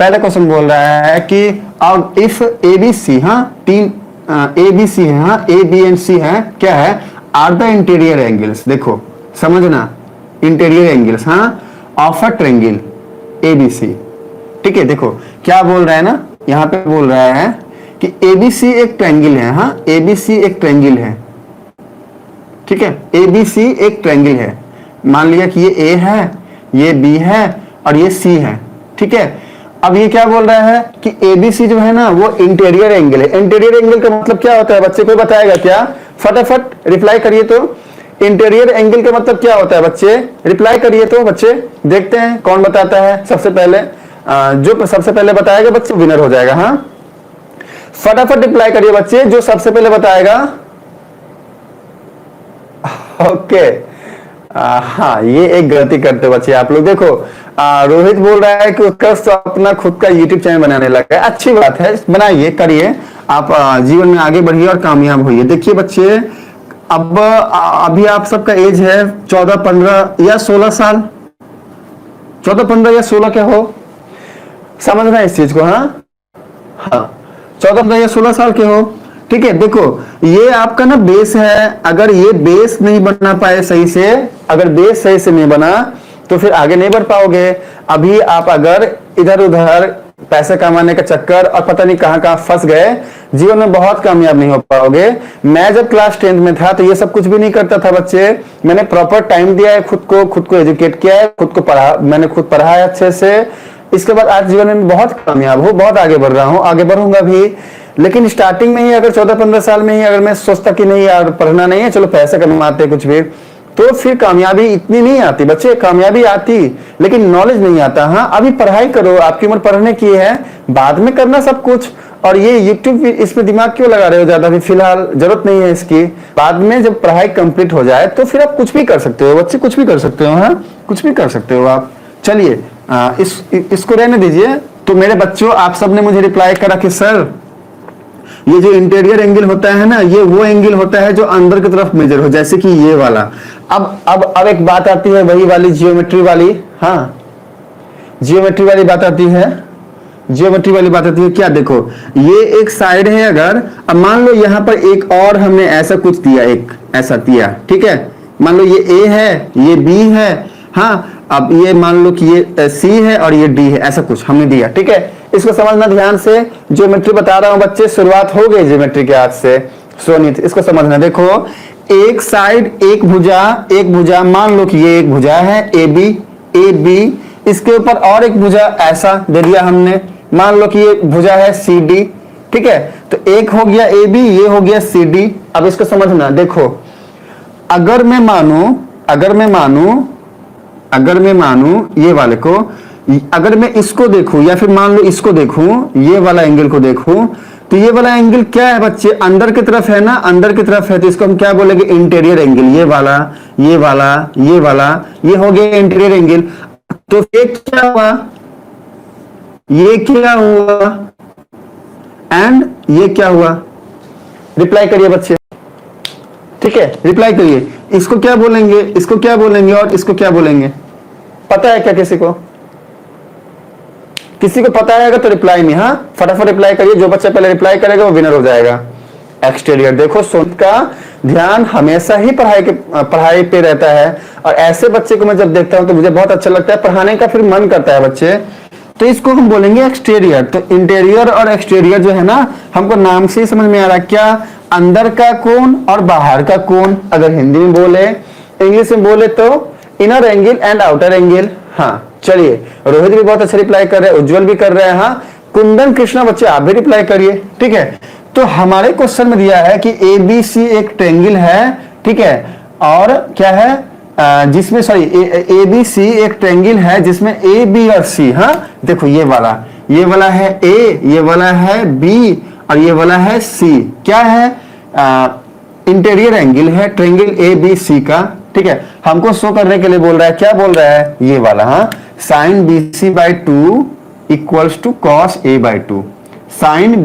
पहला क्वेश्चन बोल रहा है कि अब इफ ए बी सी, हाँ तीन ए बी सी है, हाँ ए बी एंड सी है, क्या है, आर द इंटीरियर एंगल्स। देखो समझना, इंटीरियर एंगल्स हाँ of a triangle A B C. ठीक है, देखो क्या बोल रहा है ना, यहाँ पे बोल रहा है कि ए बी सी एक ट्रायंगल है, हाँ ए बी सी एक ट्रायंगल है। ठीक है, ए बी सी एक ट्रायंगल है। मान लिया कि ये ए है, ये बी है और ये सी है। ठीक है, अब ये क्या बोल रहा है कि एबीसी जो है ना वो इंटीरियर एंगल है। इंटीरियर एंगल का मतलब क्या होता है बच्चे, कोई बताएगा क्या? फटाफट रिप्लाई करिए। तो इंटीरियर एंगल का मतलब क्या होता है बच्चे, रिप्लाई करिए तो बच्चे, देखते हैं कौन बताता है सबसे पहले। जो सबसे पहले बताएगा बच्चे विनर हो जाएगा। हाँ फटाफट रिप्लाई करिए बच्चे, जो सबसे पहले बताएगा। ओके हाँ, ये एक गलती करते हो बच्चे आप लोग। देखो रोहित बोल रहा है कि उत्कर्ष तो अपना खुद का यूट्यूब चैनल बनाने लगा है। अच्छी बात है, बनाइए, करिए, आप जीवन में आगे बढ़िए और कामयाब होइए। देखिए बच्चे, अब अभी आप सबका एज है 14, 15 या 16 साल, 14, 15 या 16 क्या हो, समझना है इस चीज को। हाँ हाँ 14, 15 या 16 साल के हो। ठीक है, देखो ये आपका ना बेस है। अगर ये बेस नहीं बना पाए सही से, अगर बेस सही से नहीं बना तो फिर आगे नहीं बढ़ पाओगे। अभी आप अगर इधर उधर पैसे कमाने का चक्कर और पता नहीं कहां कहां फंस गए, जीवन में बहुत कामयाब नहीं हो पाओगे। मैं जब क्लास 10th में था तो ये सब कुछ भी नहीं करता था बच्चे। मैंने प्रॉपर टाइम दिया है खुद को एजुकेट किया है, खुद को पढ़ा, मैंने खुद पढ़ा है अच्छे से। इसके बाद आज जीवन में बहुत कामयाब हूँ, बहुत आगे बढ़ रहा हूँ, आगे बढ़ूंगा भी। लेकिन स्टार्टिंग में ही अगर 14-15 साल में ही अगर मैं सोचता कि नहीं यार पढ़ना नहीं है, चलो पैसे कमाते कुछ भी, तो फिर कामयाबी इतनी नहीं आती बच्चे। कामयाबी आती लेकिन नॉलेज नहीं आता। हाँ अभी पढ़ाई करो, आपकी उम्र पढ़ने की है, बाद में करना सब कुछ। और ये यूट्यूब इसमें दिमाग क्यों लगा रहे हो ज्यादा, भी फिलहाल जरूरत नहीं है इसकी। बाद में जब पढ़ाई कंप्लीट हो जाए तो फिर आप कुछ भी कर सकते हो बच्चे, कुछ भी कर सकते हो। हाँ कुछ भी कर सकते हो आप। चलिए इसको रहने दीजिए। तो मेरे बच्चों, आप सबने मुझे रिप्लाई करा कि सर ये जो इंटीरियर एंगल होता है ना, ये वो एंगल होता है जो अंदर की तरफ मेजर हो, जैसे कि ये वाला। अब एक बात आती है वही वाली जियोमेट्री वाली। हाँ जियोमेट्री वाली बात आती है, जियोमेट्री वाली बात आती है। क्या देखो, ये एक साइड है, अगर अब मान लो यहाँ पर एक और हमने ऐसा कुछ दिया, एक ऐसा दिया। ठीक है, मान लो ये ए है, ये बी है। हाँ अब ये मान लो कि ये सी है और ये डी है, ऐसा कुछ हमने दिया। ठीक है, इसको समझना ध्यान से। ज्योमेट्री बता रहा हूं बच्चे, शुरुआत हो गई ज्योमेट्री के आज से। सोनित इसको समझना। देखो एक साइड, एक भुजा, मान लो कि ये एक भुजा है ए बी, इसके ऊपर और एक भुजा ऐसा दे दिया हमने, मान लो कि ये भुजा है सी डी। ठीक है, तो एक हो गया ए बी, ये हो गया सी डी। अब इसको समझना। देखो अगर मैं मानू ये वाले को, अगर मैं इसको देखूं या फिर मान लो इसको देखूं, ये वाला एंगल को देखूं, तो ये वाला एंगल क्या है बच्चे, अंदर की तरफ है ना, अंदर की तरफ है। तो इसको हम क्या बोलेंगे, इंटीरियर एंगल। ये वाला, ये वाला, ये वाला, ये हो गया इंटीरियर एंगल। तो ये क्या हुआ, ये क्या हुआ एंड ये क्या हुआ? रिप्लाई करिए बच्चे। ठीक है, रिप्लाई करिए। इसको क्या बोलेंगे, इसको क्या बोलेंगे और इसको क्या बोलेंगे? पता है क्या किसी को? किसी को पता है तो रिप्लाई में, हाँ फटाफट रिप्लाई करिए। जो बच्चा पहले रिप्लाई करेगा वो विनर हो जाएगा। एक्सटीरियर। देखो सोनित का ध्यान हमेशा ही पढ़ाई पे रहता है, और ऐसे बच्चे को मैं जब देखता हूं तो मुझे बहुत अच्छा लगता है, पढ़ाने का फिर मन करता है बच्चे। तो इसको हम बोलेंगे एक्सटीरियर। तो इंटीरियर और एक्सटीरियर जो है ना, हमको नाम से ही समझ में आ रहा है क्या, अंदर का कोण और बाहर का कोण। अगर हिंदी में बोले, इंग्लिश में बोले तो inner angle and outer angle. हाँ चलिए, रोहित भी बहुत अच्छा रिप्लाई कर रहे हैं, उज्जवल भी कर रहे हैं। हाँ कुंदन कृष्णा बच्चे आप भी रिप्लाई करिए। ठीक है, तो हमारे क्वेश्चन में दिया है कि ए बी सी एक ट्रायंगल है। ठीक है, और क्या है जिसमें ए बी सी एक ट्रायंगल है जिसमें ए बी और सी। हाँ देखो ये वाला है ए, ये वाला है बी और ये वाला है सी। क्या है, इंटीरियर एंगल है ट्रायंगल ए बी सी का। ठीक है, हमको शो करने के लिए बोल रहा है, क्या बोल रहा है, ये वाला। हाँ sine B C by 2 equals to cos A by 2। Sine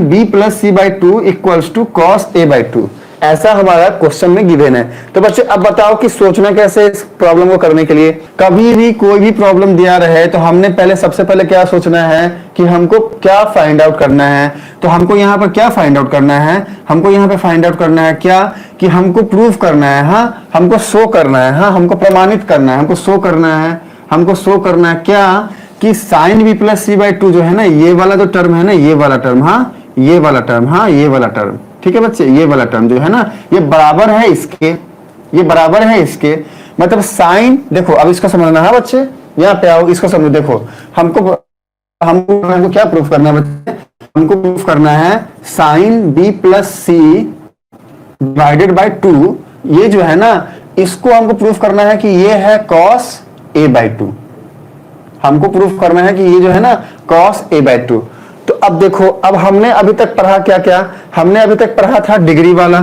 B plus C by 2 equals to cos A by 2। ऐसा हमारा क्वेश्चन में गिवन है। तो बच्चे अब बताओ कि सोचना कैसे इस प्रॉब्लम को करने के लिए। कभी भी कोई भी प्रॉब्लम दिया रहे तो हमने पहले सबसे पहले क्या सोचना है कि हमको क्या फाइंड आउट करना है। तो हमको यहाँ पर क्या फाइंड आउट करना है, हमको यहाँ पे फाइंड आउट करना है क्या कि हमको प्रूफ करना है, हाँ हमको शो करना है, हाँ हमको प्रमाणित करना है, हमको शो करना है, हमको शो करना है क्या कि sine B plus C by two जो है ना, ये वाला जो टर्म है ना, ये वाला टर्म, हाँ ये वाला टर्म, हाँ ये वाला टर्म, ठीक है बच्चे, ये वाला टर्म जो है ना ये बराबर है इसके, ये बराबर है इसके, मतलब साइन, देखो अब इसको समझना है बच्चे, यहाँ पे आओ इसको समझो। देखो हमको क्या प्रूफ करना है बच्चे, हमको प्रूफ करना है sine B plus C divided by two, ये जो है ना इसको हमको प्रूफ करना है कि ये है कॉस ए बाई टू। हमको प्रूफ करना है कि ये जो है ना कॉस ए बाई टू। तो अब देखो, अब हमने अभी तक पढ़ा क्या क्या, हमने अभी तक पढ़ा था डिग्री वाला,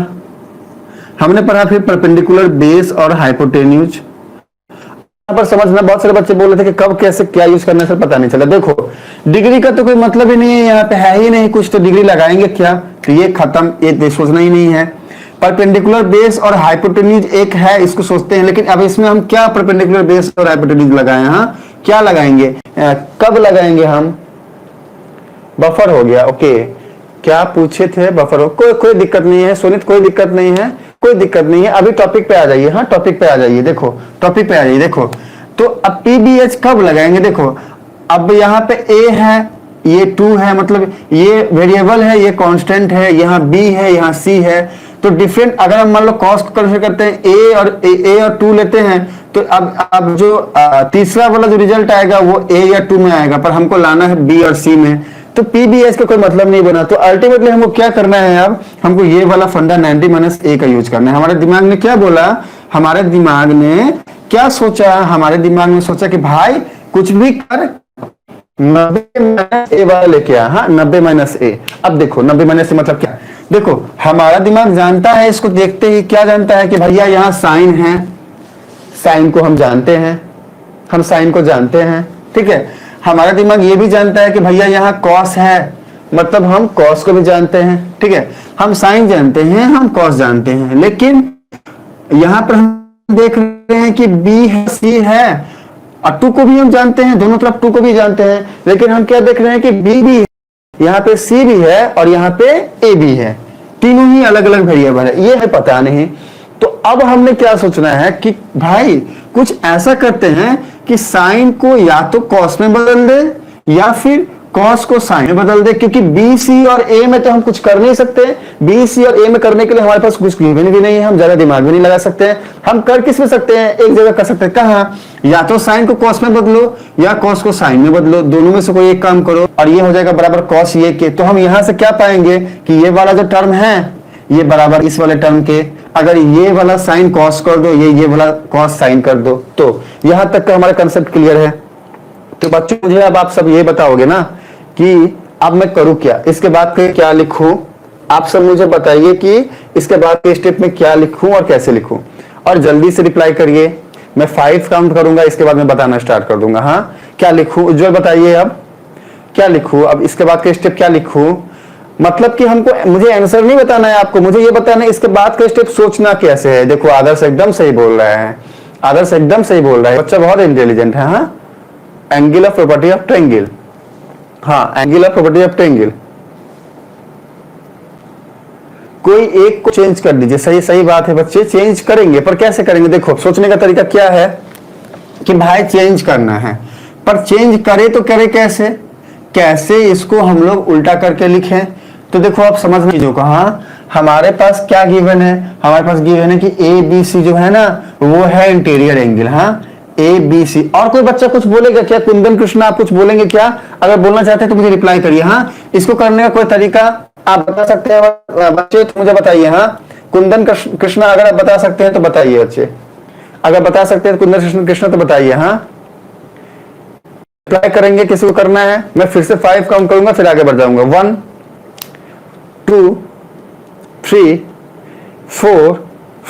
हमने पढ़ा फिर परपेंडिकुलर बेस और हाइपोटेन्यूज। यहाँ पर समझना, बहुत सारे बच्चे बोल रहे थे कि कब कैसे क्या यूज करना है पता नहीं चला। देखो डिग्री का तो कोई मतलब ही नहीं है, यहाँ पे है ही नहीं कुछ, तो डिग्री लगाएंगे क्या, तो ये खत्म, ये सोचना ही नहीं है। परपेंडिकुलर बेस और हाइपोटेन्यूज एक है, इसको सोचते हैं, लेकिन अब इसमें हम क्या परपेंडिकुलर बेस और हाइपोटेन्यूज लगाए, हाँ क्या लगाएंगे, कब लगाएंगे हम, बफर हो गया, ओके क्या पूछे थे, बफर हो, कोई दिक्कत नहीं है सुनीत, कोई दिक्कत नहीं है, कोई दिक्कत नहीं है। अभी टॉपिक पे आ जाइए, हाँ टॉपिक पे आ जाइए, देखो टॉपिक पे आ जाइए। देखो तो अब पीबीएच कब लगाएंगे, देखो अब यहाँ पे ए है, ये 2 है, मतलब ये वेरिएबल है, ये कांस्टेंट है, यहाँ बी है, यहाँ सी है, तो डिफरेंट, अगर हम मान लो कॉस को कंसीडर करते हैं ए और 2 लेते हैं, तो अब जो तीसरा वाला जो रिजल्ट आएगा वो ए या 2 में आएगा, पर हमको लाना है बी और सी में, तो पीबीएच का कोई मतलब नहीं बना। तो अल्टीमेटली हमको क्या करना है, अब हमको ये वाला फंडा 90 - a का यूज करना है। हमारे दिमाग ने क्या बोला, हमारे दिमाग ने क्या सोचा, हमारे दिमाग ने सोचा कि भाई कुछ भी कर 90 - a वाला लेके आ, हाँ 90 - a। अब देखो 90 - a मतलब क्या, देखो हमारा दिमाग जानता है, इसको देखते ही क्या जानता है कि भैया यहाँ साइन है, साइन को हम जानते हैं, हम साइन को जानते हैं, ठीक है। हमारा दिमाग ये भी जानता है कि भैया यहाँ कॉस है, मतलब हम कॉस को भी जानते हैं, ठीक है। हम साइन जानते हैं, हम कॉस जानते हैं, लेकिन यहाँ पर हम देख रहे हैं कि बी है, सी है, और 2 को भी हम जानते हैं, दोनों तरफ 2 को भी जानते हैं, लेकिन हम क्या देख रहे हैं कि बी भी है, यहाँ पे सी भी है और यहाँ पे ए भी है, तीनों ही अलग अलग वेरिएबल है, ये है पता नहीं। तो अब हमने क्या सोचना है कि भाई कुछ ऐसा करते हैं कि साइन को या तो कॉस में बदल दे या फिर कॉस को साइन में बदल दे, क्योंकि बी सी और ए में तो हम कुछ कर नहीं सकते। बी सी और ए में करने के लिए हमारे पास कुछ गिवन भी नहीं है, हम ज्यादा दिमाग भी नहीं लगा सकते हैं। हम कर किस में सकते हैं, एक जगह कर सकते हैं, कहाँ, या तो साइन को कॉस में बदलो या कॉस को साइन में बदलो, दोनों में से कोई एक काम करो और ये हो जाएगा बराबर कॉस ये के। तो हम यहां से क्या पाएंगे कि ये वाला जो टर्म है ये बराबर इस वाले टर्म के, अगर ये वाला साइन कॉस कर दो, ये वाला कॉस साइन कर दो, तो यहां तक का हमारा कंसेप्ट क्लियर है। तो बच्चों मुझे अब आप सब ये बताओगे ना कि अब मैं करूं क्या, इसके बाद फिर क्या लिखूं, आप सब मुझे बताइए कि इसके बाद के स्टेप में क्या लिखूं और कैसे लिखूं, और जल्दी से रिप्लाई करिए। मैं 5 काउंट करूंगा, इसके बाद मैं बताना स्टार्ट कर दूंगा। हाँ क्या लिखूं, उज्जवल बताइए अब क्या लिखूं, अब इसके बाद के स्टेप क्या लिखूं, मतलब कि हमको, मुझे आंसर नहीं बताना है आपको, मुझे ये बताना है इसके बाद का स्टेप सोचना कैसे है। देखो आदर्श एकदम सही बोल रहा है, आदर्श एकदम सही बोल रहा है, बच्चा बहुत इंटेलिजेंट है। हाँ एंगुलर प्रॉपर्टी ऑफ ट्रायंगल, हाँ एंगुलर प्रॉपर्टी ऑफ ट्रायंगल, कोई एक को चेंज कर दीजिए। सही सही बात है बच्चे, चेंज करेंगे, पर कैसे करेंगे, देखो सोचने का तरीका क्या है कि भाई चेंज करना है, पर चेंज करे तो करे कैसे, कैसे इसको हम लोग उल्टा करके लिखें। तो देखो आप समझना चीजों का, हाँ हमारे पास क्या गिवन है, हमारे पास गिवन है कि ए बी सी जो है ना वो है इंटीरियर एंगल, हाँ ए बी सी। और कोई बच्चा कुछ बोलेगा क्या, कुंदन कृष्णा आप कुछ बोलेंगे क्या, अगर बोलना चाहते हैं तो मुझे रिप्लाई करिए। हाँ इसको करने का कोई तरीका आप बता सकते हैं बच्चे, तो मुझे बताइए। हाँ कुंदन कृष्णा अगर आप बता सकते हैं तो बताइए बच्चे, अगर बता सकते हैं कुंदन कृष्णा तो बताइए। हाँ रिप्लाई करेंगे, किसी को करना है, मैं फिर से 5 काउंट करूंगा फिर आगे बढ़ जाऊंगा। 1 2 3 4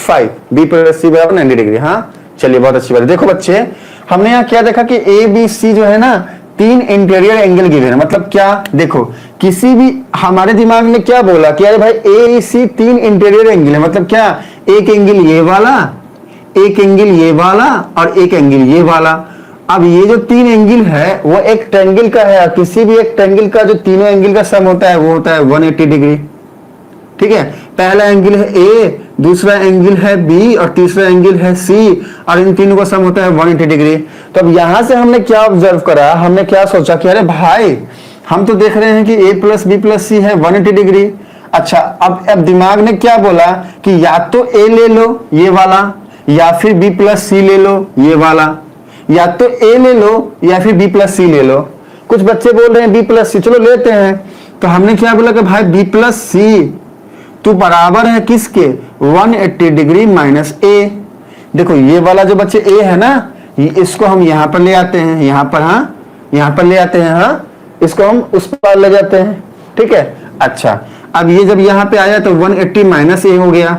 5, बी प्लस सी बराबर 90 डिग्री। हाँ चलिए बहुत अच्छी बात है। देखो बच्चे हमने यहाँ क्या देखा कि ए बी सी जो है ना 3 इंटीरियर एंगल गिवन है, मतलब क्या, देखो किसी भी हमारे दिमाग ने क्या बोला कि अरे भाई ए सी 3 इंटीरियर एंगल है, मतलब क्या, एक एंगल ये वाला, एक एंगल ये वाला और एक एंगल ये वाला। अब ये जो 3 एंगल है वो एक ट्रायंगल का है, किसी भी एक ट्रायंगल का जो तीनों एंगल का सम होता है वो होता है 180 डिग्री। ठीक है, पहला एंगल है ए, दूसरा एंगल है बी और तीसरा एंगल है सी, और इन तीनों का सम होता है 180 डिग्री। तो अब यहां से हमने क्या ऑब्जर्व करा, हमने क्या सोचा कि अरे भाई हम तो देख रहे हैं कि a प्लस बी प्लस सी है 180 डिग्री। अच्छा, अब दिमाग ने क्या बोला कि या तो a ले लो ये वाला, या फिर b प्लस सी ले लो ये वाला, या तो a ले लो या फिर b प्लस सी ले लो। कुछ बच्चे बोल रहे हैं b प्लस सी, चलो लेते हैं। तो हमने क्या बोला कि भाई b प्लस सी तो बराबर है किसके, 180 डिग्री माइनस a। देखो ये वाला जो बच्चे a है ना, इसको हम यहां पर ले आते हैं, यहां पर, हाँ यहां पर ले आते हैं, हाँ इसको हम उस पर ले जाते हैं। ठीक है, अच्छा अब ये जब यहाँ पे आया तो 180 माइनस ए हो गया।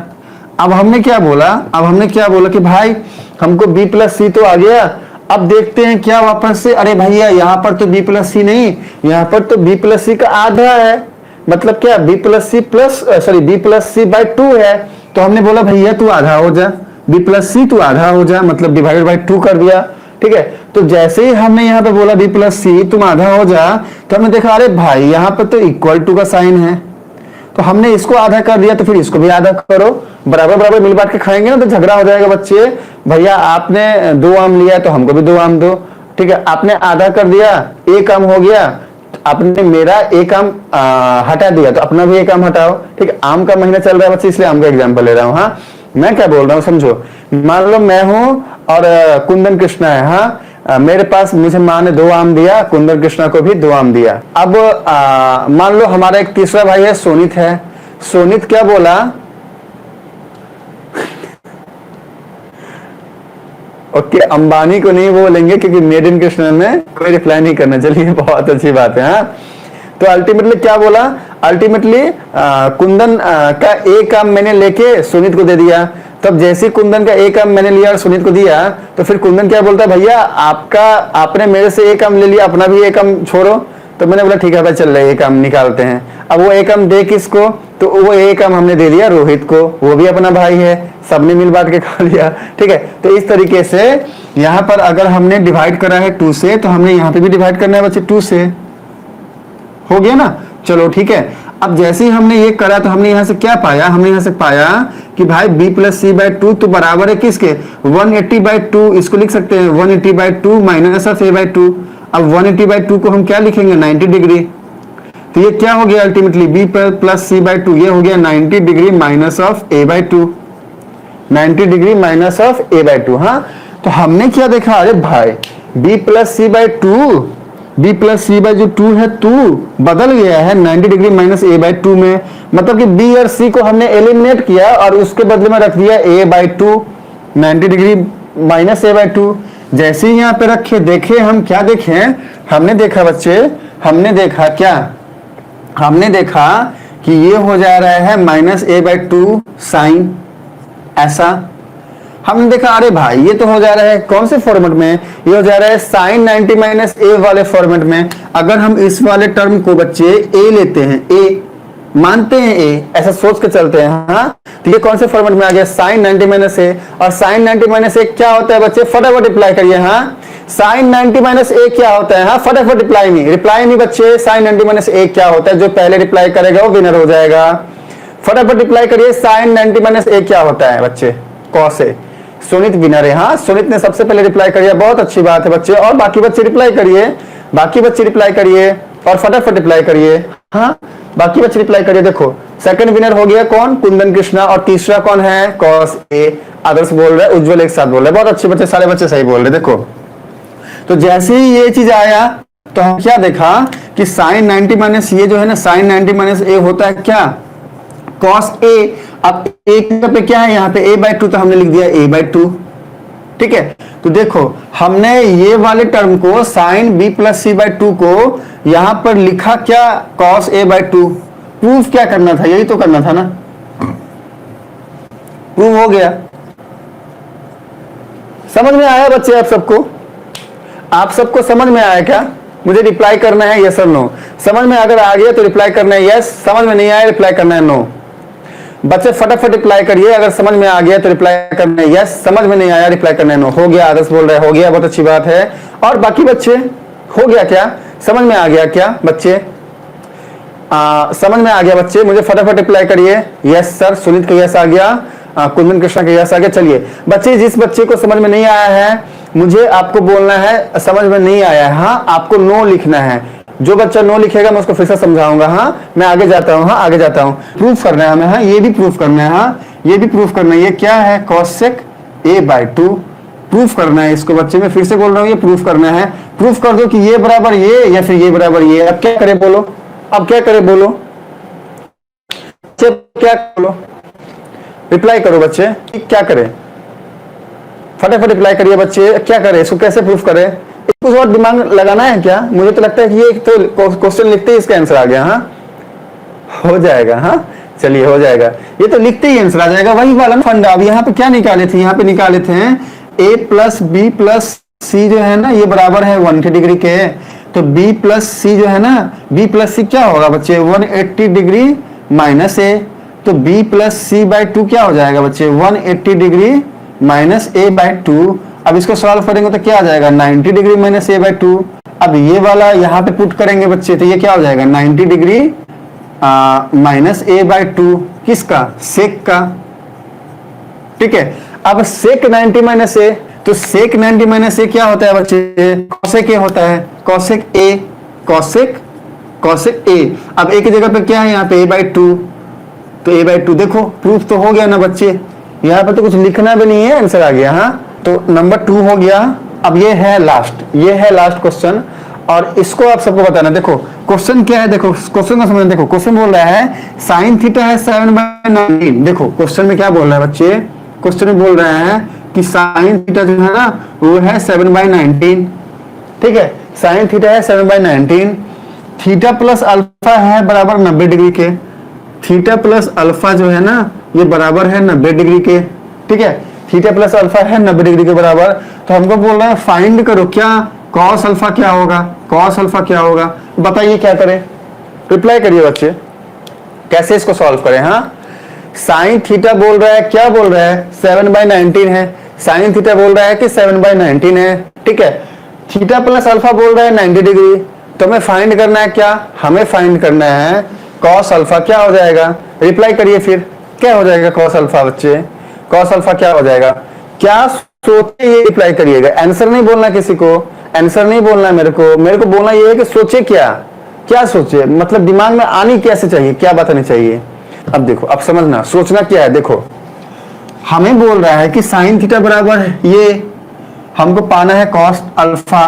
अब हमने क्या बोला, अब हमने क्या बोला कि भाई हमको b प्लस सी तो आ गया, अब देखते हैं क्या वापस से, अरे भैया यहाँ पर तो b प्लस सी नहीं, यहाँ पर तो b प्लस सी का आधा है, मतलब क्या b plus C plus sorry b plus C by 2 है। तो हमने बोला भैया तू आधा हो जा, b प्लस सी तू आधा हो जा, मतलब डिवाइडेड बाई 2 कर दिया। ठीक है, तो जैसे ही हमने यहाँ पे बोला b प्लस सी तुम आधा हो जा, तो हमने देखा अरे भाई यहाँ पे तो इक्वल टू का साइन है, तो हमने इसको आधा कर दिया, तो फिर इसको भी आधा करो, बराबर बराबर मिल बांट के खाएंगे ना तो झगड़ा हो जाएगा बच्चे। भैया आपने 2 आम लिया तो हमको भी 2 आम दो। ठीक है, आपने आधा कर दिया, 1 आम हो गया, आपने मेरा 1 आम हटा दिया तो अपना भी 1 आम हटाओ। ठीक है, आम का महीना चल रहा है बच्चे, इसलिए आम का एग्जाम्पल ले रहा हूँ। हाँ मैं क्या बोल रहा हूँ समझो, मान लो मैं हूं और कुंदन कृष्णा है, हाँ मेरे पास, मुझे माँ ने 2 आम दिया, कुंदन कृष्णा को भी 2 आम दिया। अब मान लो हमारा एक तीसरा भाई है सोनित है, सोनित क्या बोला ओके अंबानी को नहीं बोलेंगे क्योंकि मेड इन कृष्णा में कोई रिप्लाई नहीं करना, चलिए बहुत अच्छी बात है। हाँ तो अल्टीमेटली क्या बोला, अल्टीमेटली कुंदन का 1 आम मैंने लेके सुनीत को दे दिया। तब जैसे कुंदन का 1 आम मैंने लिया और सुनीत को दिया, तो फिर कुंदन क्या बोलता है, भैया आपने मेरे से 1 आम ले लिया, अपना भी 1 आम छोड़ो। तो मैंने बोला ठीक है भाई चल रहा है, 1 आम निकालते हैं। अब वो 1 आम दे किसको, तो वो 1 आम हमने दे दिया रोहित को, वो भी अपना भाई है, सबने मिल बांट के खा लिया। ठीक है, तो इस तरीके से यहाँ पर अगर हमने डिवाइड करा है 2 से, तो हमने यहाँ पे भी डिवाइड करना है बच्चे 2 से, हो गया ना। चलो ठीक है, अब जैसे ही हमने ये करा तो हमने यहाँ से क्या पाया, हमने यहाँ से पाया कि भाई b प्लस सी बाई 2 तो बराबर है किसके, 180 बाई 2, इसको लिख सकते हैं 180 by 2 minus of a by 2। अब 180 बाई 2 को हम क्या लिखेंगे, 90 डिग्री। तो ये क्या हो गया ultimately, b plus C by 2, ये हो गया 90 degree minus of a by 2, 90 degree minus of a by 2। हाँ तो हमने क्या देखा, अरे भाई b plus C by 2, b plus C by जो 2 है 2 बदल गया है 90 डिग्री माइनस a बाई 2 में, मतलब कि b और c को हमने एलिमिनेट किया और उसके बदले में रख दिया a by 2, 90 degree minus a by 2। जैसे ही यहाँ पे रखे, देखे हम क्या देखे, हमने देखा बच्चे, हमने देखा क्या, हमने देखा कि ये हो जा रहा है माइनस a बाई 2 साइन, ऐसा हमने देखा। अरे भाई ये तो हो जा रहा है कौन से फॉर्मेट में, ये हो जा रहा है साइन 90 माइनस ए वाले फॉर्मेट में। अगर हम इस वाले टर्म को बच्चे ए लेते हैं, ए मानते हैं ए, ऐसा सोच के चलते हैं, हाँ तो ये कौन से फॉर्मेट में आ गया, साइन 90 माइनस ए। और साइन 90 माइनस ए क्या होता है बच्चे, फटाफट रिप्लाई करिए। हाँ साइन 90 माइनस ए क्या होता है, हाँ फटाफट रिप्लाई नहीं बच्चे, साइन 90 माइनस ए क्या होता है, जो पहले रिप्लाई करेगा वो विनर हो जाएगा। फटाफट रिप्लाई करिए, साइन 90 माइनस ए क्या होता है बच्चे, कॉस ए। सुनीत विनर है, हाँ सुनीत ने सबसे पहले रिप्लाई करिए, बहुत अच्छी बात है बच्चे। और बाकी बच्चे रिप्लाई करिए, बाकी बच्चे रिप्लाई करिए और फटाफट रिप्लाई करिए। हाँ बाकी बच्चे रिप्लाई करिए। देखो सेकंड विनर हो गया कौन, कुंदन कृष्णा, और तीसरा कौन है, कॉस ए। आदर्श बोल रहा है, उज्जवल एक साथ बोल रहे हैं, बहुत अच्छे बच्चे, सारे बच्चे सही बोल रहे। देखो तो जैसे ही ये चीज आया तो हम क्या देखा कि साइन 90 माइनस ये जो है ना, साइन 90 माइनस ए होता है क्या, कॉस ए। अब ए पे क्या है यहाँ पे a बाई 2, तो हमने लिख दिया a बाई 2। ठीक है, तो देखो हमने ये वाले टर्म को sine b plus C by 2 को यहां पर लिखा क्या, कॉस a बाई 2। प्रूफ क्या करना था, यही तो करना था ना, प्रूफ हो गया। समझ में आया बच्चे आप सबको, आप सबको समझ में आया क्या, मुझे रिप्लाई करना है यस और नो। समझ में अगर आ गया तो रिप्लाई करना है यस, समझ में नहीं आया रिप्लाई करना है नो। बच्चे फटाफट रिप्लाई करिए, अगर समझ में आ गया तो रिप्लाई करना है यस, समझ में नहीं आया रिप्लाई करना है नो। हो गया, आदर्श बोल रहे हो गया, बहुत अच्छी बात है। और बाकी बच्चे हो गया क्या, समझ में आ गया क्या बच्चे? समझ में आ गया बच्चे, मुझे फटाफट रिप्लाई करिए यस सर। सुनीत का यस आ गया, कुंदन कृष्णा का यस आ गया। चलिए बच्चे, जिस बच्चे को समझ में नहीं आया है मुझे आपको बोलना है समझ में नहीं आया है, हाँ आपको नो लिखना है। जो बच्चा नो लिखेगा मैं उसको फिर से समझाऊंगा। हाँ मैं आगे जाता हूँ, हाँ आगे जाता हूँ। प्रूफ करना है हमें, हाँ ये भी प्रूफ करना है, हाँ ये भी प्रूफ करना है। ये क्या है, कॉसेक a/2 प्रूफ करना है इसको बच्चे। मैं फिर से बोल रहा हूँ ये प्रूफ करना है। प्रूफ कर दो कि ये बराबर ये या फिर ये बराबर ये। अब क्या करे बोलो, अब क्या करे बोलो, क्या बोलो, रिप्लाई करो बच्चे, क्या करे फटाफट रिप्लाई करिए बच्चे, क्या करे इसको, कैसे प्रूफ करे? कुछ और दिमाग लगाना है क्या? मुझे तो लगता है कि ये तो क्वेश्चन लिखते ही इसका आंसर आ गया। हाँ हो जाएगा, हाँ चलिए हो जाएगा, ये तो लिखते ही आंसर आ जाएगा। वही वाला फंडा। अब यहाँ पे क्या निकाले थे, यहाँ पे निकाले थे a प्लस बी प्लस सी जो है ना ये बराबर है 180 डिग्री के। तो b प्लस सी जो है ना, b प्लस सी क्या होगा बच्चे, 180 डिग्री माइनस a। तो b प्लस सी बाई 2 क्या हो जाएगा बच्चे, 180 डिग्री माइनस a बाई 2। अब इसको सॉल्व करेंगे तो क्या आ जाएगा, 90 डिग्री माइनस a बाई 2। अब ये वाला यहाँ पे पुट करेंगे बच्चे तो ये क्या हो जाएगा, 90 डिग्री माइनस a बाई 2। किसका, सेक का। ठीक है, अब सेक 90 माइनस a, तो सेक 90 माइनस a क्या होता है बच्चे, कॉसेक a होता है, कॉसेक a, कॉसेक a। अब a की जगह पे क्या है यहाँ पे a बाई 2, तो a बाई 2 देखो प्रूफ तो हो गया ना बच्चे। यहाँ पे तो कुछ लिखना भी नहीं है, आंसर आ गया। हाँ तो नंबर 2 हो गया। अब ये है लास्ट, ये है लास्ट क्वेश्चन और इसको आप सबको बताना। देखो क्वेश्चन क्या है, देखो क्वेश्चन का समझना। देखो क्वेश्चन बोल रहा है साइन थीटा है 7/19। देखो क्वेश्चन में क्या बोल रहा है बच्चे, क्वेश्चन में बोल रहा है कि साइन थीटा जो है ना वो है 7/19। ठीक है, साइन थीटा है 7/19। थीटा प्लस अल्फा है बराबर 90 डिग्री के। थीटा प्लस अल्फा जो है ना ये बराबर है 90 डिग्री के। ठीक है, थीटा प्लस अल्फा है 90 डिग्री के बराबर। तो हमको बोल रहा है फाइंड करो क्या, कॉस अल्फा क्या होगा, कॉस अल्फा क्या होगा, बताइए क्या करें? रिप्लाई करिए बच्चे, कैसे इसको सॉल्व करें? हाँ साइन थीटा बोल रहा है, क्या बोल रहा है, 7/19 है। साइन थीटा बोल रहा है कि 7/19 है। ठीक है, थीटा प्लस अल्फा बोल रहा है 90 डिग्री। तो हमें फाइंड करना है क्या, हमें फाइंड करना है कॉस अल्फा क्या हो जाएगा। रिप्लाई करिए फिर, क्या हो जाएगा कॉस अल्फा बच्चे, कॉस अल्फा क्या हो जाएगा? क्या सोचे ये रिप्लाई करिएगा, आंसर नहीं बोलना किसी को, आंसर नहीं बोलना मेरे को बोलना ये है कि सोचे क्या, क्या सोचे, मतलब दिमाग में आनी कैसे चाहिए, क्या बात आनी चाहिए। अब देखो, अब समझना, सोचना क्या है। देखो हमें बोल रहा है कि साइन थीटा बराबर है ये, हमको पाना है कॉस अल्फा।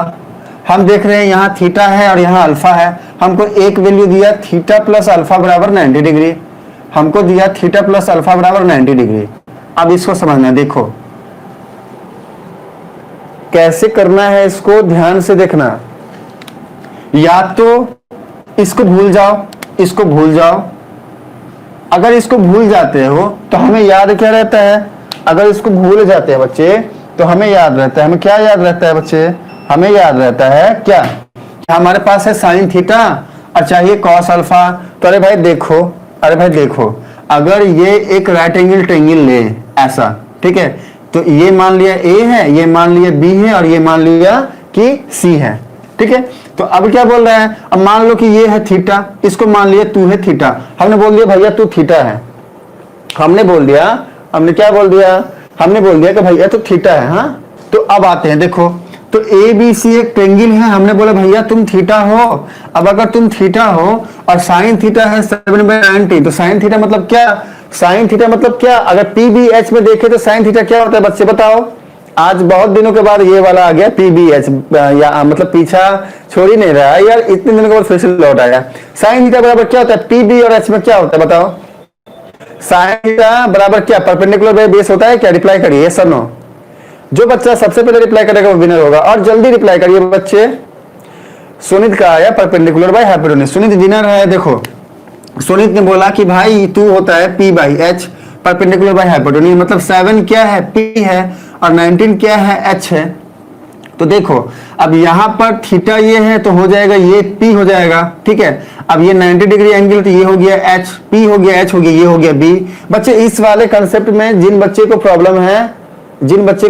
हम देख रहे हैं यहाँ थीटा है और यहाँ अल्फा है। हमको एक वैल्यू दिया थीटा प्लस अल्फा बराबर 90 डिग्री, हमको दिया थीटा प्लस अल्फा बराबर 90 डिग्री। अब इसको समझना, देखो कैसे करना है इसको, ध्यान से देखना। या तो इसको भूल जाओ, इसको भूल जाओ। अगर इसको भूल जाते हो तो हमें याद क्या रहता है, अगर इसको भूल जाते हैं बच्चे तो हमें याद रहता है, हमें क्या याद रहता है बच्चे, हमें याद रहता है क्या, हमारे पास है साइन थीटा और चाहिए कॉस अल्फा। तो अरे भाई देखो, अरे भाई देखो, अगर ये एक राइट एंगल ट्रायंगल ले ऐसा, ठीक है, तो ये मान लिया A है, ये मान लिया B है और ये मान लिया कि C है। ठीक है, तो अब क्या बोल रहा है, अब मान लो कि ये है थीटा, इसको मान लिया तू है थीटा। हमने बोल दिया भैया तू थीटा है, हमने बोल दिया, हमने क्या बोल दिया, हमने बोल दिया कि भैया तो थीटा है। हाँ तो अब आते हैं, देखो तो ABC एक ट्रायंगल है, हमने बोला भैया तुम थीटा हो। अब अगर तुम थीटा हो और साइन थीटा है 7/19, तो साइन थीटा मतलब क्या, साइन थीटा मतलब क्या, अगर PBH में देखे तो साइन थीटा क्या होता है बच्चे बताओ। आज बहुत दिनों के बाद ये वाला आ गया PBH, या मतलब पीछा छोड़ ही नहीं रहा है यार, इतने दिनों के बाद फिर से लौट आया। साइन थीटा बराबर क्या होता है, PB और H में क्या होता है बताओ। साइन थीटा बराबर क्या, परपेंडिकुलर बाय बेस होता है क्या, रिप्लाई करिए यस और नो। जो बच्चा सबसे पहले रिप्लाई करेगा वो विनर होगा, और जल्दी रिप्लाई करिए बच्चे। सुनीत का आया perpendicular by hypotenuse, Sunit winner है। देखो सुनीत ने बोला कि भाई तू होता है P/H, परपेंडिकुलर बाय हाइपोटेन्यूज, मतलब 7 क्या है P है और 19 क्या है H है। तो देखो अब यहां पर थीटा ये है तो हो जाएगा ये P हो जाएगा, ठीक है। अब ये 90 डिग्री एंगल तो ये हो गया H, P हो गया H हो गया, ये हो गया B। बच्चे इस वाले कंसेप्ट में जिन बच्चे को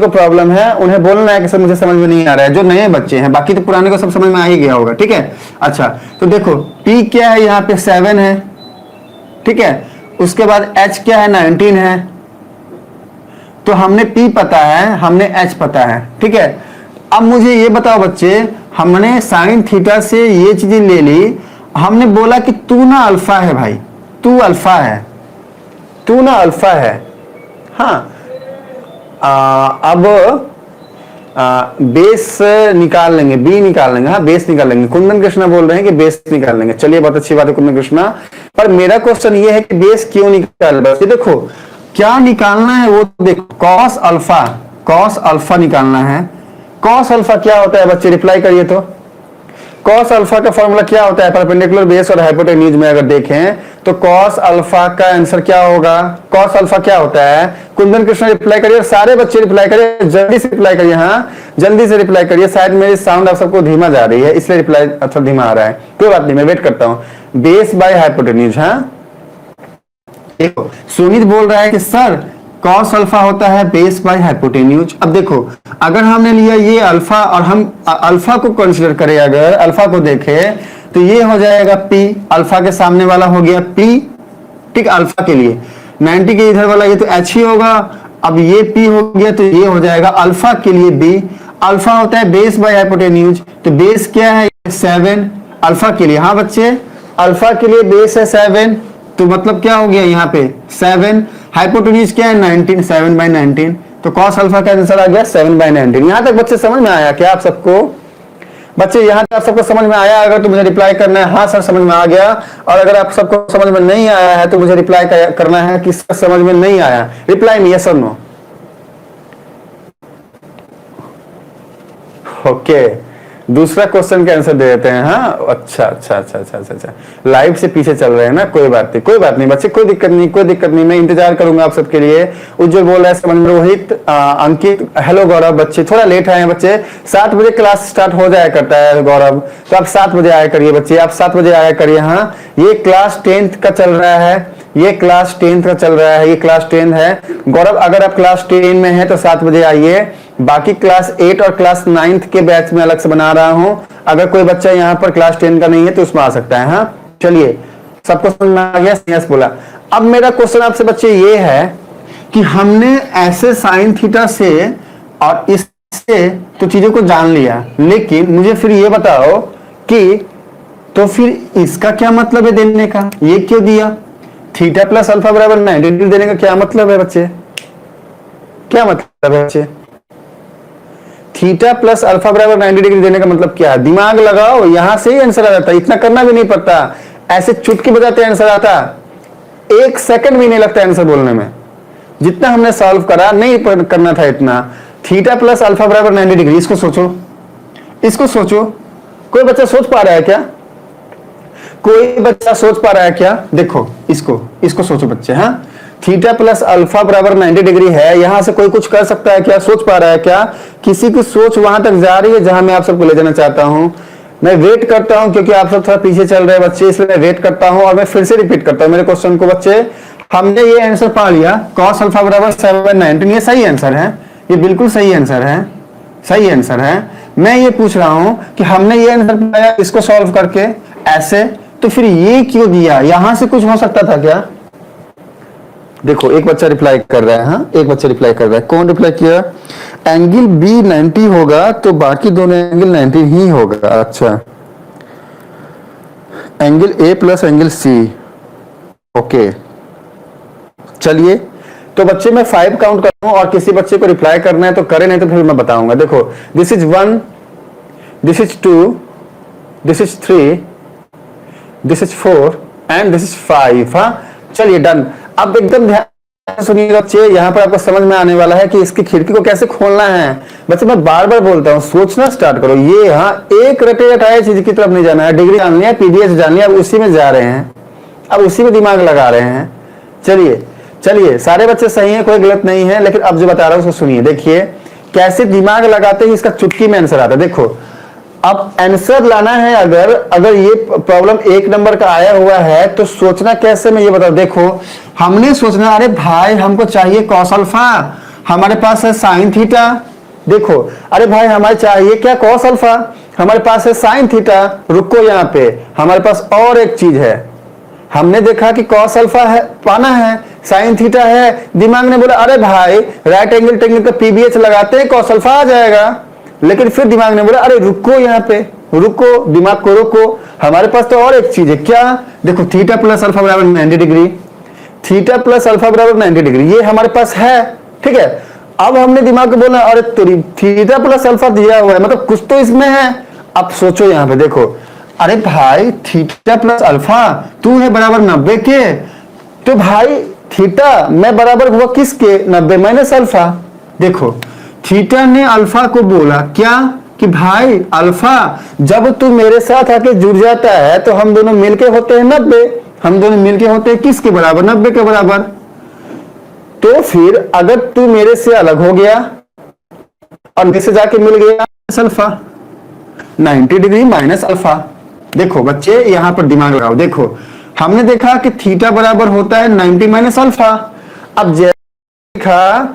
प्रॉब्लम है उन्हें बोलना है कि सर मुझे समझ में नहीं आ रहा है, जो नए बच्चे हैं, बाकी तो पुराने को सब समझ में आ ही गया होगा, ठीक है। अच्छा तो देखो P क्या है, यहाँ पे 7 है, ठीक है। उसके बाद H क्या है, 19 है। तो हमने P पता है, हमने H पता है, ठीक है। अब मुझे ये बताओ बच्चे, हमने साइन थीटा से ये चीजें ले ली, हमने बोला कि तू ना अल्फा है भाई, तू अल्फा है, तू ना अल्फा है। हाँ अब बेस निकाल लेंगे, बी निकाल लेंगे, हाँ बेस निकाल लेंगे। कुंदन कृष्णा बोल रहे हैं कि बेस निकाल लेंगे, चलिए बहुत अच्छी बात है कुंदन कृष्णा। पर मेरा क्वेश्चन ये है कि बेस क्यों निकाल, बस ये देखो क्या निकालना है वो देखो, कॉस अल्फा निकालना है। कॉस अल्फा क्या होता है बच्चे, रिप्लाई करिए तो। कॉस अल्फा का फॉर्मूला क्या होता है, परपेंडिकुलर बेस और हाइपोटेन्यूज में अगर देखें तो कॉस अल्फा का आंसर क्या होगा, कॉस अल्फा क्या होता है। कुंदन कृष्ण रिप्लाई करिए, सारे बच्चे रिप्लाई करिए, जल्दी से रिप्लाई करिए, हाँ जल्दी से रिप्लाई करिए। शायद मेरी साउंड आप सबको धीमा जा रही है इसलिए रिप्लाई अच्छा धीमा आ रहा है, कोई बात नहीं, मैं वेट करता हूं। बेस बाय हाइपोटेन्यूज, हाँ देखो सुमित बोल रहा है कि सर कॉस अल्फा होता है बेस बाय हाइपोटेन्यूज। अब देखो अगर हमने लिया ये अल्फा और हम अल्फा को कंसीडर करें, अगर अल्फा को देखें तो ये हो जाएगा P, अल्फा के सामने वाला हो गया P, ठीक। अल्फा के लिए 90 के इधर वाला ये तो H ही होगा। अब ये P हो गया तो ये हो जाएगा अल्फा के लिए B। अल्फा होता है बेस बाय हाइपोटेन्यूज, तो बेस क्या है 7 अल्फा के लिए, हाँ बच्चे अल्फा के लिए बेस है 7, तो मतलब क्या हो गया यहाँ पे 7। हाइपोटेन्यूज क्या है 19, 7 बाय 19, तो कॉस अल्फा का आंसर आ गया 7 बाय 19। यहां तक बच्चे समझ में आया क्या आप सबको, बच्चे यहां तक आप सबको समझ में आया? अगर तो मुझे रिप्लाई करना है हाँ सर समझ में आ गया, और अगर आप सबको समझ में नहीं आया है तो मुझे रिप्लाई करना है कि सर समझ में नहीं आया। रिप्लाई में यस और नो। ओके दूसरा क्वेश्चन का आंसर दे देते हैं, हाँ अच्छा लाइव से पीछे चल रहे हैं ना, कोई बात नहीं बच्चे, कोई दिक्कत नहीं, मैं इंतजार करूंगा आप सबके लिए। उज्जवल बोल रहा है समझ में, रोहित अंकित हेलो गौरव, बच्चे थोड़ा लेट आए हैं बच्चे, 7 बजे क्लास स्टार्ट हो जाया करता है गौरव, तो आप 7 बजे आया करिए बच्चे, आप 7 बजे आया करिए। हाँ ये क्लास 10th का चल रहा है, ये क्लास 10th का चल रहा है, ये क्लास 10 है गौरव। अगर आप क्लास 10 में है तो 7 बजे आइए, बाकी क्लास 8 और क्लास 9th के बैच में अलग से बना रहा हूं। अगर कोई बच्चा यहाँ पर क्लास 10 का नहीं है तो उसमें आ सकता है। हाँ चलिए सबको समझ में आ गया, यस बोला। अब मेरा क्वेश्चन आपसे बच्चे ये है कि हमने ऐसे साइन थीटा से और इससे तो चीजों को जान लिया, लेकिन मुझे फिर ये बताओ कि तो फिर इसका क्या मतलब है देने का, ये क्यों दिया थीटा प्लस अल्फा बराबर 90 डिग्री देने का क्या मतलब है बच्चे, क्या मतलब है बच्चे? थीटा प्लस अल्फा बराबर 90 डिग्री देने का मतलब क्या है? दिमाग लगाओ, यहां से ही आंसर आ जाता है, इतना करना भी नहीं पड़ता, ऐसे चुटकी बजाते आंसर आता, 1 सेकंड भी नहीं लगता आंसर बोलने में। जितना हमने सॉल्व करा नहीं करना था इतना। थीटा प्लस अल्फा बराबर 90 डिग्री, इसको सोचो, कोई बच्चा सोच पा रहा है क्या? कोई बच्चा सोच पा रहा है क्या? देखो इसको सोचो बच्चे। हाँ थीटा प्लस अल्फा बराबर 90 डिग्री है, यहां से कोई कुछ कर सकता है क्या? सोच पा रहा है क्या? किसी की सोच वहां तक जा रही है जहां मैं आप सबको ले जाना चाहता हूं? मैं वेट करता हूं क्योंकि आप सब थोड़ा पीछे चल रहे हैं बच्चे, इसलिए मैं वेट करता हूं और मैं फिर से रिपीट करता हूं मेरे क्वेश्चन को बच्चे। हमने ये आंसर पा लिया कॉस अल्फा बराबर 7/19, ये सही आंसर है, ये बिल्कुल सही आंसर है। मैं ये पूछ रहा हूं कि हमने ये आंसर पाया इसको सॉल्व करके ऐसे, तो फिर ये क्यों दिया? यहां से कुछ हो सकता था क्या? देखो एक बच्चा रिप्लाई कर रहा है, हाँ एक बच्चा रिप्लाई कर रहा है, कौन रिप्लाई किया? एंगल बी 90 होगा तो बाकी दोनों एंगल 90 ही होगा। अच्छा angle A plus angle C, okay चलिए तो बच्चे मैं 5 काउंट करता हूं और किसी बच्चे को रिप्लाई करना है तो करे, नहीं तो फिर मैं बताऊंगा। देखो this is 1, this is 2, this is 3, this is 4 and this is 5। हाँ चलिए डन। अब एकदम ध्यान सुनिएगा बच्चे, यहाँ पर आपको समझ में आने वाला है कि इसकी खिड़की को कैसे खोलना है। बच्चे मैं बार बार बोलता हूँ सोचना स्टार्ट करो। ये हाँ एक रटे रटाए चीज की तरफ नहीं जाना है, डिग्री जाननी है, पीडीएस जाननी है, अब उसी में जा रहे हैं, अब उसी में दिमाग लगा रहे हैं। चलिए सारे बच्चे सही हैं, कोई गलत नहीं है, लेकिन अब जो बता रहा हूं उसको सुनिए। देखिए कैसे दिमाग लगाते हैं इसका चुटकी में आंसर आता है। देखो अब आंसर लाना है, अगर ये प्रॉब्लम 1 नंबर का आया हुआ है तो सोचना कैसे, मैं ये बताऊं। देखो हमने सोचना, अरे भाई हमको चाहिए कॉस अल्फा, हमारे पास है साइन थीटा। देखो अरे भाई हमारे चाहिए क्या, कॉस अल्फा, हमारे पास है साइन थीटा। रुको यहाँ पे हमारे पास और एक चीज है, हमने देखा कि कॉस अल्फा है पाना है, साइन थीटा है। दिमाग ने बोला अरे भाई राइट एंगल ट्रायंगल का पीबीएच लगाते हैं कॉस अल्फा आ जाएगा। लेकिन फिर दिमाग ने बोला अरे रुको, यहाँ पे रुको, दिमाग को रोको, हमारे पास तो और एक चीज है। क्या, देखो थीटा प्लस अल्फा बराबर 90 डिग्री, थीटा प्लस अल्फा बराबर 90 डिग्री, ये हमारे पास है। ठीक है, अब हमने दिमाग को बोला अरे थीटा प्लस अल्फा दिया हुआ है, मतलब कुछ तो इसमें है। अब सोचो यहाँ पे, देखो अरे भाई थीटा प्लस अल्फा तू है बराबर 90 के, तो भाई थीटा मैं बराबर हुआ किसके, 90 माइनस अल्फा। देखो थीटा ने अल्फा को बोला क्या कि भाई अल्फा जब तू मेरे साथ आके जुड़ जाता है तो हम दोनों मिलके होते हैं 90, हम दोनों मिलके होते हैं किसके बराबर, 90 के बराबर। तो फिर अगर तू मेरे से अलग हो गया और मेरे से जाके मिल गया अल्फा, 90 डिग्री माइनस अल्फा। देखो बच्चे यहां पर दिमाग लगाओ, देखो हमने देखा कि थीटा बराबर होता है 90 माइनस अल्फा। अब देखा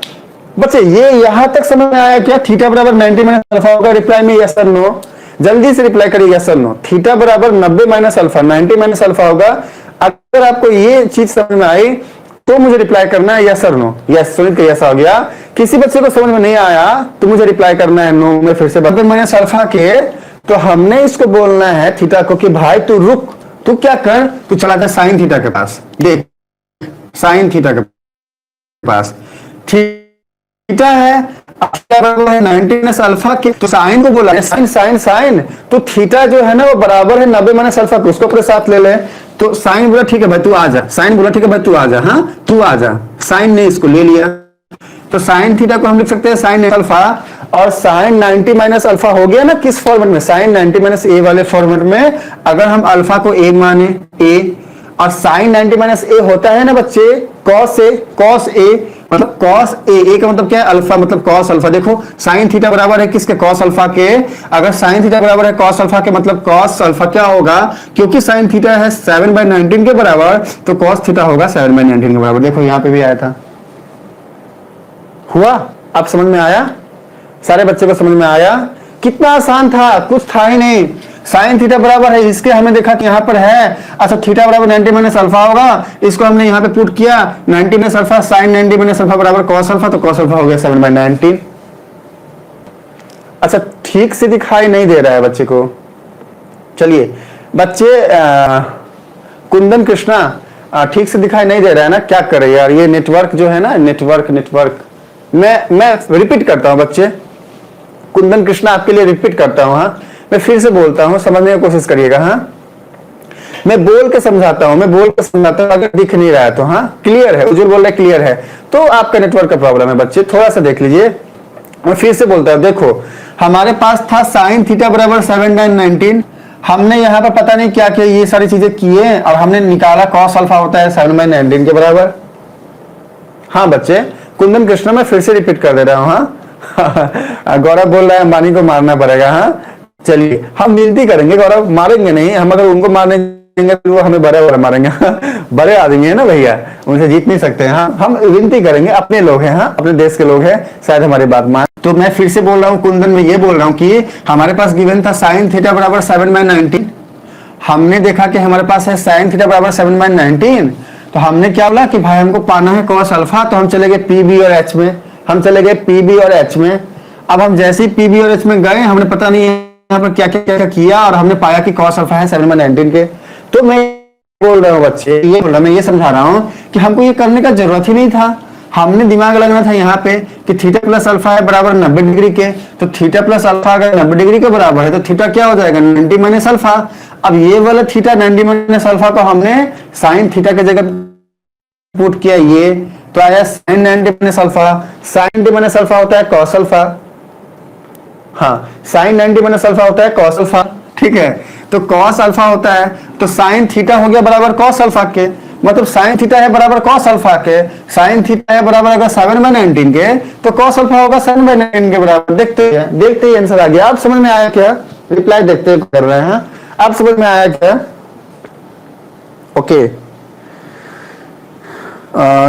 बच्चे ये यहां तक समझ में आया क्या, थीटा बराबर 90 माइनस अल्फा होगा। रिप्लाई में यस और नो, जल्दी से रिप्लाई करिए यस और नो। थीटा बराबर 90 माइनस अल्फा, 90 माइनस अल्फा होगा। अगर आपको ये चीज समझ में आई तो मुझे रिप्लाई करना है यस और नो। यस, सुनित का यस आ गया। किसी बच्चे को समझ में नहीं आया तो मुझे रिप्लाई करना है नो। मैं फिर से 90 माइनस अल्फा के, तो हमने इसको बोलना है थीटा को कि भाई तू रुक, तू क्या कर, तू चला जा साइन थीटा के पास। देख साइन थीटा के पास थीटा है, बराबर है 90 माइनस अल्फा के, तो साइन को बोला साइन साइन साइन, तो थीटा जो है ना वो बराबर है 90 माइनस अल्फा को, उसको अपने साथ ले ले। तो साइन बोला ठीक है भाई तू आ जा, साइन बोला ठीक है भाई तू आ जा, हाँ तू आ जा, साइन ने इसको ले लिया। तो साइन थीटा को हम लिख सकते हैं साइन अल्फा, और साइन 90 माइनस अल्फा हो गया ना किस फॉर्मेट में, साइन 90 माइनस ए वाले फॉर्मेट में। अगर हम अल्फा को ए माने ए, और साइन 90 माइनस ए होता है ना बच्चे कॉस ए, कॉस ए मतलब कॉस ए का मतलब क्या है, अल्फा मतलब कॉस अल्फा। देखो साइन थीटा बराबर है किसके, कॉस अल्फा के। अगर साइन थीटा बराबर है कॉस अल्फा के मतलब कॉस अल्फा क्या होगा, क्योंकि साइन थीटा है 7/19 के बराबर, तो कॉस थीटा होगा 7/19 के बराबर। देखो यहां पे भी आया था, हुआ। अब समझ में आया, सारे बच्चे को समझ में आया। कितना आसान था, कुछ था ही नहीं। साइन थीटा बराबर है इसके, हमने देखा कि यहां पर है। अच्छा थीटा बराबर 90 माइनस अल्फा होगा, इसको हमने यहां पे पुट किया 90 minus alpha, sine 90 minus alpha बराबर कॉस अल्फा, तो कॉस अल्फा हो गया 7/19। अच्छा ठीक से दिखाई नहीं दे रहा है बच्चे को। चलिए बच्चे कुंदन कृष्णा ठीक से दिखाई नहीं दे रहा है ना, क्या करे यार, ये नेटवर्क जो है ना, नेटवर्क मैं रिपीट करता हूं बच्चे, कुंदन कृष्णा आपके लिए रिपीट करता हूं। हाँ मैं फिर से बोलता हूं, समझने की कोशिश करिएगा। हाँ मैं बोल के समझाता हूं, अगर दिख नहीं रहा है तो हाँ क्लियर है, उज्जवल बोल रहा है क्लियर है, तो आपका नेटवर्क का प्रॉब्लम है बच्चे, थोड़ा सा देख लीजिए। मैं फिर से बोलता हूं, देखो हमारे पास था साइन थीटा बराबर 7/19, हमने यहाँ पर पता नहीं क्या किया, ये सारी चीजें किए और हमने निकाला कॉस अल्फा होता है 7/19 के बराबर। हाँ बच्चे, कुंदन कृष्ण मैं फिर से रिपीट कर दे रहा हूँ। हाँ गौरव बोल रहा है अंबानी को मारना पड़ेगा। हाँ चलिए हम विनती करेंगे, गौरव मारेंगे नहीं, हम अगर उनको मारने देंगे तो वो हमें बड़े मारेंगे। बड़े आदमी है ना भैया, उनसे जीत नहीं सकते हैं। हाँ हम विनती करेंगे, अपने लोग हैं, हाँ अपने देश के लोग हैं, शायद हमारी बात मान। तो मैं फिर से बोल रहा हूँ कुंदन, में ये बोल रहा हूँ कि हमारे पास गिवन था साइन थीटा बराबर 7/19, हमने देखा कि हमारे पास है साइन थीटा बराबर 7/19, तो हमने क्या बोला कि भाई हमको पाना है कॉस अल्फा, तो हम चले गए पी बी और एच में, अब हम जैसे ही पी बी और एच में गए, हमने पता नहीं यहाँ पर क्या क्या किया और हमने पाया कि कॉस अल्फा है 7/19 के। तो मैं बोल रहा हूँ बच्चे, मैं ये समझा रहा हूँ कि हमको ये करने का जरूरत ही नहीं था, हमने दिमाग लगाना था यहाँ पे कि थीटा प्लस अल्फा है बराबर 90 डिग्री के, तो थीटा प्लस अल्फा अगर 90 डिग्री के बराबर है तो थीटा क्या हो जाएगा 90 माइनस अल्फा। अब ये वाला थीटा 90 माइनस अल्फा को हमने साइन थीटा के जगह पुट किया, ये तो आया sine 90 minus alpha, sine 90 minus alpha होता है कॉस अल्फा। हाँ साइन 90 माइनस अल्फा होता है कॉस अल्फा, ठीक है। तो कॉस अल्फा होता है तो साइन थीटा हो गया बराबर कॉस अल्फा के, मतलब साइन थीटा है बराबर कॉस अल्फा के, साइन थीटा है बराबर अगर 7/19 के, तो कॉस अल्फा होगा 7/19 के बराबर। देखते ही आंसर आ गया। आप समझ में आया क्या? रिप्लाई देखते कर रहे हैं, आप समझ में आया क्या? ओके।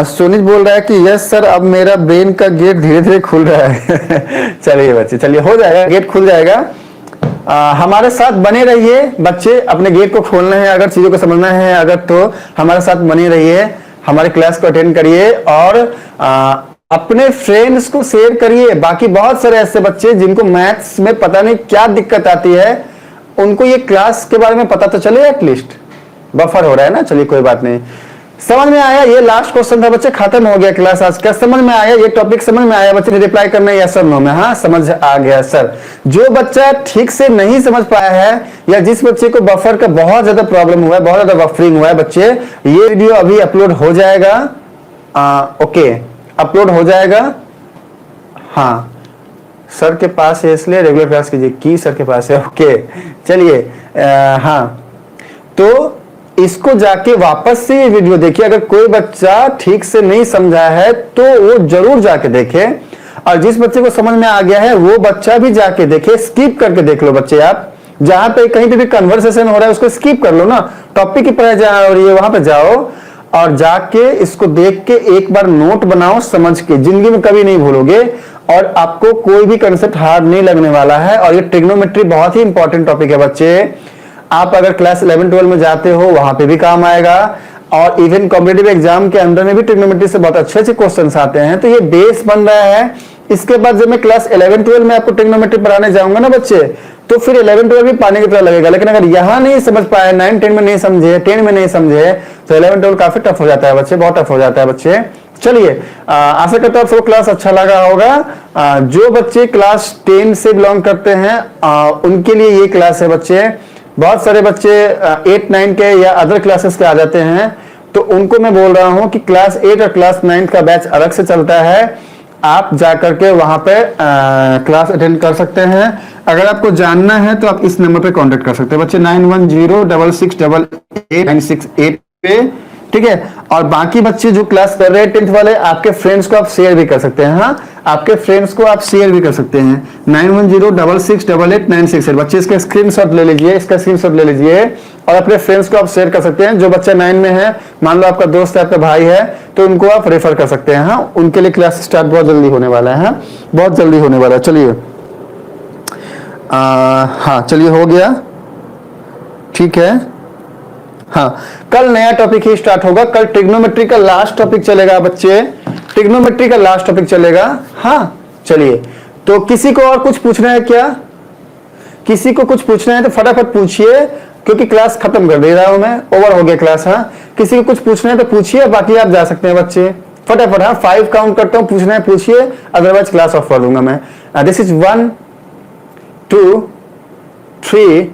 सुनील बोल रहा है कि यस सर, अब मेरा ब्रेन का गेट धीरे धीरे खुल रहा है। चलिए बच्चे, चलिए हो जाएगा, गेट खुल जाएगा। हमारे साथ बने रहिए बच्चे, अपने गेट को खोलना है, अगर चीजों को समझना है अगर, तो हमारे साथ बने रहिए, हमारे क्लास को अटेंड करिए और अपने फ्रेंड्स को शेयर करिए। बाकी बहुत सारे ऐसे बच्चे जिनको मैथ्स में पता नहीं क्या दिक्कत आती है, उनको ये क्लास के बारे में पता तो चले एटलीस्ट। बफर हो रहा है ना, चलिए कोई बात नहीं। समझ में आया? ये लास्ट क्वेश्चन था बच्चे, खत्म हो गया क्लास आज का। समझ में आया? ये टॉपिक समझ में आया बच्चे? रिप्लाई करना है यस और नो में। हाँ समझ आ गया सर। जो बच्चा ठीक से नहीं समझ पाया है या जिस बच्चे को बफर का बहुत ज्यादा प्रॉब्लम हुआ है, बहुत ज्यादा बफरिंग हुआ है बच्चे, ये वीडियो अभी अपलोड हो जाएगा। ओके, अपलोड हो जाएगा। हाँ सर के पास है इसलिए रेगुलर क्लास कीजिए। की सर के पास है, ओके चलिए। हाँ तो इसको जाके वापस से ये वीडियो देखिए। अगर कोई बच्चा ठीक से नहीं समझा है तो वो जरूर जाके देखे, और जिस बच्चे को समझ में आ गया है वो बच्चा भी जाके देखे। स्किप करके देख लो बच्चे, आप जहां पे कहीं पे भी कन्वर्सेशन हो रहा है उसको स्किप कर लो ना, टॉपिक की पढ़ाई जहां हो रही है वहां पे जाओ और जाके इसको देख के एक बार नोट बनाओ, समझ के जिंदगी में कभी नहीं भूलोगे और आपको कोई भी कंसेप्ट हार्ड नहीं लगने वाला है। और ये ट्रिग्नोमेट्री बहुत ही इंपॉर्टेंट टॉपिक है बच्चे। आप अगर क्लास 11-12 में जाते हो वहां पे भी काम आएगा, और इवन कॉम्पिटिटिव एग्जाम के अंदर में भी ट्रिग्नोमेट्री से बहुत अच्छे अच्छे क्वेश्चंस आते हैं। तो ये बेस बन रहा है। इसके बाद जब मैं क्लास 11-12 में आपको ट्रिग्नोमेट्री पढ़ाने जाऊंगा ना बच्चे, तो फिर 11-12 भी पानी की तरह लगेगा। लेकिन अगर यहाँ नहीं समझ पाए, 9-10 में नहीं समझे, 10 में नहीं समझे, तो 11-12 काफी टफ हो जाता है बच्चे, बहुत टफ हो जाता है बच्चे। चलिए आशा करता हूँ आपको क्लास अच्छा लगा होगा। जो बच्चे क्लास 10 से बिलोंग करते हैं उनके लिए ये क्लास है बच्चे। बहुत सारे बच्चे 8-9 के या अदर क्लासेस के आ जाते हैं, तो उनको मैं बोल रहा हूं कि क्लास 8 और क्लास 9 का बैच अलग से चलता है। आप जाकर के वहां पे क्लास अटेंड कर सकते हैं। अगर आपको जानना है तो आप इस नंबर पे कांटेक्ट कर सकते हैं बच्चे, 9106688968 पे, ठीक है। और बाकी बच्चे जो क्लास कर रहे हैं 10th वाले, आपके फ्रेंड्स को आप शेयर भी कर सकते हैं। हाँ आपके फ्रेंड्स को आप शेयर भी कर सकते हैं। 9106688968 बच्चे इसका स्क्रीनशॉट ले लीजिए, इसका स्क्रीनशॉट ले लीजिए और अपने फ्रेंड्स को आप शेयर कर सकते हैं। जो बच्चा 9 में है, मान लो आपका दोस्त है, आपका भाई है, तो उनको आप रेफर कर सकते हैं। हाँ उनके लिए क्लास स्टार्ट बहुत जल्दी होने वाला है, बहुत जल्दी होने वाला है। चलिए हाँ चलिए हो गया, ठीक है। हाँ कल नया टॉपिक ही स्टार्ट होगा। कल ट्रिग्नोमेट्री का लास्ट टॉपिक चलेगा बच्चे, ट्रिग्नोमेट्री का लास्ट टॉपिक चलेगा। हाँ चलिए, तो किसी को और कुछ पूछना है क्या? किसी को कुछ पूछना है तो फटाफट पूछिए, क्योंकि क्लास खत्म कर दे रहा हूं मैं, ओवर हो गया क्लास। हाँ किसी को कुछ पूछना है तो पूछिए, बाकी आप जा सकते हैं बच्चे फटाफट। हाँ 5 काउंट करता हूं, पूछना है पूछिए, अदरवाइज क्लास ऑफ कर दूंगा मैं। This is 1 2 3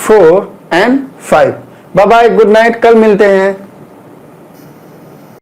4 and 5। Bye bye, good night, कल मिलते हैं।